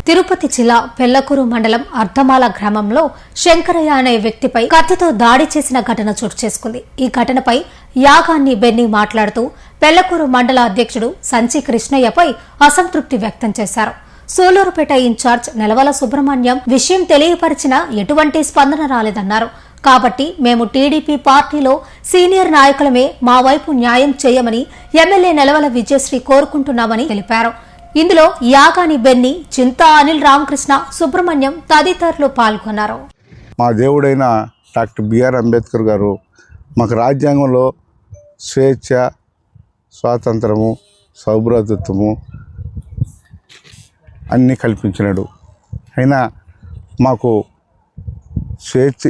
తిరుపతి జిల్లా పెళ్లకూరు మండలం అర్ధమాల గ్రామంలో శంకరయ్య అనే వ్యక్తిపై కత్తితో దాడి చేసిన ఘటన చోటు చేసుకుంది. ఈ ఘటనపై యాగాన్ని బెన్ని మాట్లాడుతూ పెళ్లకూరు మండల అధ్యక్షుడు సంచి కృష్ణయ్యపై అసంతృప్తి వ్యక్తం చేశారు. సూలూరుపేట ఇన్ఛార్జ్ నెలవల సుబ్రహ్మణ్యం విషయం తెలియపరిచినా ఎటువంటి స్పందన రాలేదన్నారు. కాబట్టి మేము టీడీపీ పార్టీలో సీనియర్ నాయకులమే మా వైపు న్యాయం చేయమని ఎమ్మెల్యే నెలవల విజయశ్రీ కోరుకుంటున్నామని తెలిపారు. ఇందులో యాగాని బెన్ని, చింతా అనిల్ రామకృష్ణ, సుబ్రహ్మణ్యం తదితరులు పాల్గొన్నారు. మా దేవుడైన డాక్టర్ బిఆర్ అంబేద్కర్ గారు మాకు రాజ్యాంగంలో స్వేచ్ఛ, స్వాతంత్రము, సౌభ్రాతృత్వము అన్నీ కల్పించినాడు. అయినా మాకు స్వేచ్ఛ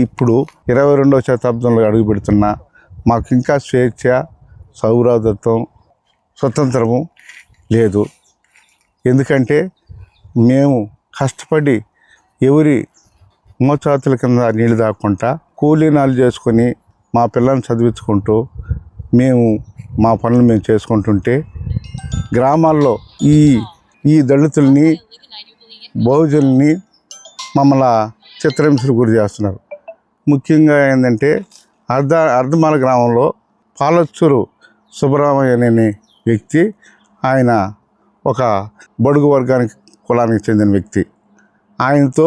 ఇప్పుడు 22వ శతాబ్దంలో అడుగు పెడుతున్నా మాకు ఇంకా స్వేచ్ఛ, సౌభ్రాతృత్వం, స్వతంత్రము లేదు. ఎందుకంటే మేము కష్టపడి ఎవరి మోచాతుల కింద నీళ్ళు దాక్కుంటా కూలీనాలు చేసుకొని మా పిల్లల్ని చదివించుకుంటూ మేము మా పనులు మేము చేసుకుంటుంటే గ్రామాల్లో ఈ దళితుల్ని, బహుజనుల్ని మమ్మల్ని చిత్రహింసలు గురి చేస్తున్నారు. ముఖ్యంగా ఏంటంటే అర్ధమాల గ్రామంలో పాలచ్చూరు సుబ్బరామయ్య అనే వ్యక్తి, ఆయన ఒక బడుగు వర్గానికి కులానికి చెందిన వ్యక్తి. ఆయనతో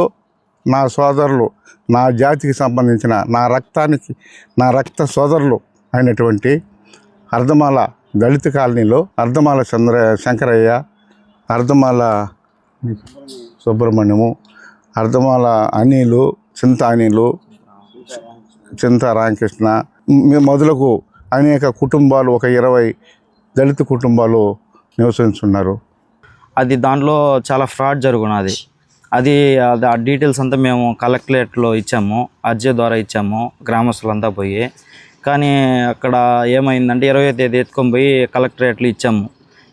నా సోదరులు, నా జాతికి సంబంధించిన నా రక్త సోదరులు అయినటువంటి అర్ధమాల దళిత కాలనీలో అర్ధమాల శంకరయ్య, అర్ధమాల సుబ్రహ్మణ్యము, అర్ధమాల అనిలు, చింత అనిలు, చింత రామకృష్ణ మొదలకు అనేక కుటుంబాలు, ఒక 20 దళిత కుటుంబాలు నివసించున్నారు. అది దాంట్లో చాలా ఫ్రాడ్ జరుగున్నది. అది ఆ డీటెయిల్స్ అంతా మేము కలెక్టరేట్లో ఇచ్చాము, అర్జీ ద్వారా ఇచ్చాము గ్రామస్తులంతా పోయి. కానీ అక్కడ ఏమైందంటే 20వ తేదీ ఎత్తుకొని పోయి కలెక్టరేట్లో ఇచ్చాము.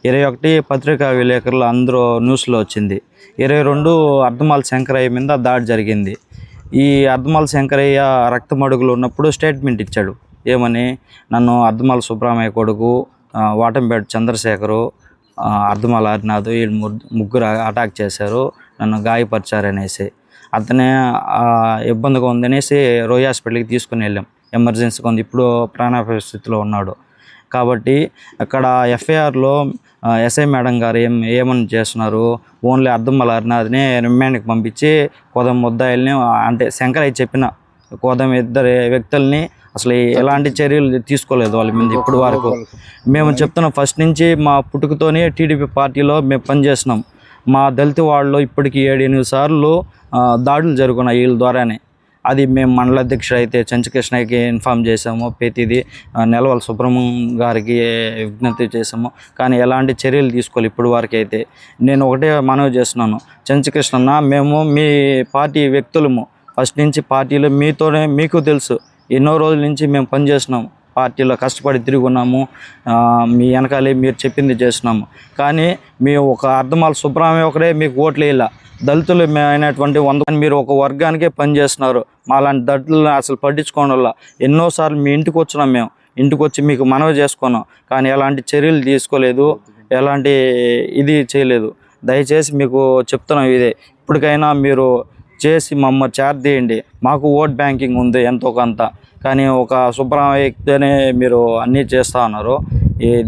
21 పత్రికా విలేకరులు అందరూ న్యూస్లో వచ్చింది. 22 అర్ధమాల శంకరయ్య మీద దాడి జరిగింది. ఈ అర్ధమాల శంకరయ్య రక్తమడుగులు ఉన్నప్పుడు స్టేట్మెంట్ ఇచ్చాడు. ఏమని, నన్ను అర్ధమాల సుబ్రహ్మయ్య కొడుకు, వాటంపేట చంద్రశేఖరు, అర్ధమాల హరినాథ్ వీళ్ళు ముగ్గురు అటాక్ చేశారు, నన్ను గాయపరిచారనేసి. అతనే ఇబ్బందిగా ఉందనేసి రోయి హాస్పిటల్కి తీసుకుని వెళ్ళాం. ఎమర్జెన్సీగా ఉంది, ఇప్పుడు ప్రాణాపాయ స్థితిలో ఉన్నాడు. కాబట్టి అక్కడ ఎఫ్ఐఆర్లో ఎస్ఐ మేడం గారు ఏమని చేస్తున్నారు, ఓన్లీ అర్ధమాల హరినాథ్ని రిమాండ్కి పంపించి కోదం ముద్దాయిల్ని, అంటే శంకరయ్య చెప్పిన కోదం 2 వ్యక్తుల్ని అసలు ఎలాంటి చర్యలు తీసుకోలేదు వాళ్ళ మీద ఇప్పటి వరకు. మేము చెప్తున్నాం, ఫస్ట్ నుంచి మా పుట్టుకతోనే టీడీపీ పార్టీలో మేము పనిచేస్తున్నాం. మా దళిత వాళ్ళలో ఇప్పటికీ 7-8 సార్లు దాడులు జరుగున్నాయి వీళ్ళ ద్వారానే. అది మేము మండల అధ్యక్షుడు అయితే చంచకృష్ణకి ఇన్ఫామ్ చేసాము, ప్రతిదీ నెలవల సుబ్రహ్మణ్యం గారికి విజ్ఞప్తి చేసాము. కానీ ఎలాంటి చర్యలు తీసుకోవాలి ఇప్పటి వరకు అయితే. నేను ఒకటే మనవి చేస్తున్నాను, చంచకృష్ణ మేము మీ పార్టీ వ్యక్తులము, ఫస్ట్ నుంచి పార్టీలో మీతోనే, మీకు తెలుసు ఎన్నో రోజుల నుంచి మేము పనిచేస్తున్నాము, పార్టీలో కష్టపడి తిరిగి ఉన్నాము, మీ వెనకాలే మీరు చెప్పింది చేస్తున్నాము. కానీ మేము ఒక అర్ధమాల సుబ్రహ్మణ్యం ఒకరే మీకు ఓట్లు వేయాల, దళితులు అయినటువంటి 100 మీరు ఒక వర్గానికే పనిచేస్తున్నారు. మాలాంటి దళితులను అసలు పట్టించుకోవడం వల్ల ఎన్నోసార్లు మీ ఇంటికి వచ్చినాం, మేము ఇంటికి వచ్చి మీకు మనవి చేసుకున్నాం. కానీ ఎలాంటి చర్యలు తీసుకోలేదు, ఎలాంటి ఇది చేయలేదు. దయచేసి మీకు చెప్తున్నాం ఇదే, ఇప్పటికైనా మీరు చేసి మమ్మల్ని చేరదీయండి. మాకు ఓట్ బ్యాంకింగ్ ఉంది ఎంతో కొంత. కానీ ఒక సుబ్రహ్మణ్యనే మీరు అన్నీ చేస్తూ ఉన్నారు.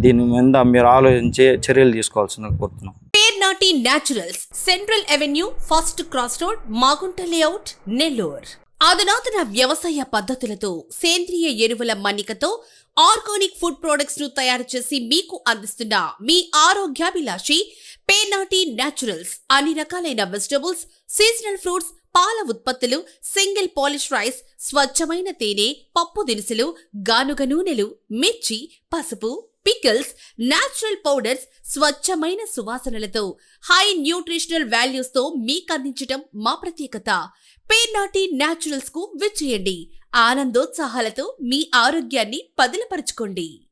దీని మీద మీరు ఆలోచించి చర్యలు తీసుకోవాల్సిందిగా కోరుతున్నాం. Pernati naturals, central avenue, first cross road, Magunta layout, Nellore. అధునాతన వ్యవసాయ పద్ధతులతో, సేంద్రియ ఎరువుల మన్నికతో ఆర్గానిక్ ఫుడ్ ప్రొడక్ట్స్ ను తయారు చేసి మీకు అందిస్తున్న మీ ఆరోగ్యాభిలాషి పేర్నాటి న్యాచురల్స్. అన్ని రకాలైన వెజిటబుల్స్, సీజనల్ ఫ్రూట్స్, పాల ఉత్పత్తులు, సింగిల్ పాలిష్ రైస్, స్వచ్ఛమైన తేనె, పప్పు దినుసులు, గానుగ నూనెలు, మిర్చి, పసుపు, పికిల్స్, న్యాచురల్ పౌడర్స్, స్వచ్ఛమైన సువాసనలతో హై న్యూట్రిషనల్ వాల్యూస్ తో మీకు అందించడం మా ప్రత్యేకత. పేర్నాటి న్యాచురల్స్ కు విచ్చేయండి. ఆనందోత్సాహాలతో మీ ఆరోగ్యాన్ని పదిలపరచుకోండి.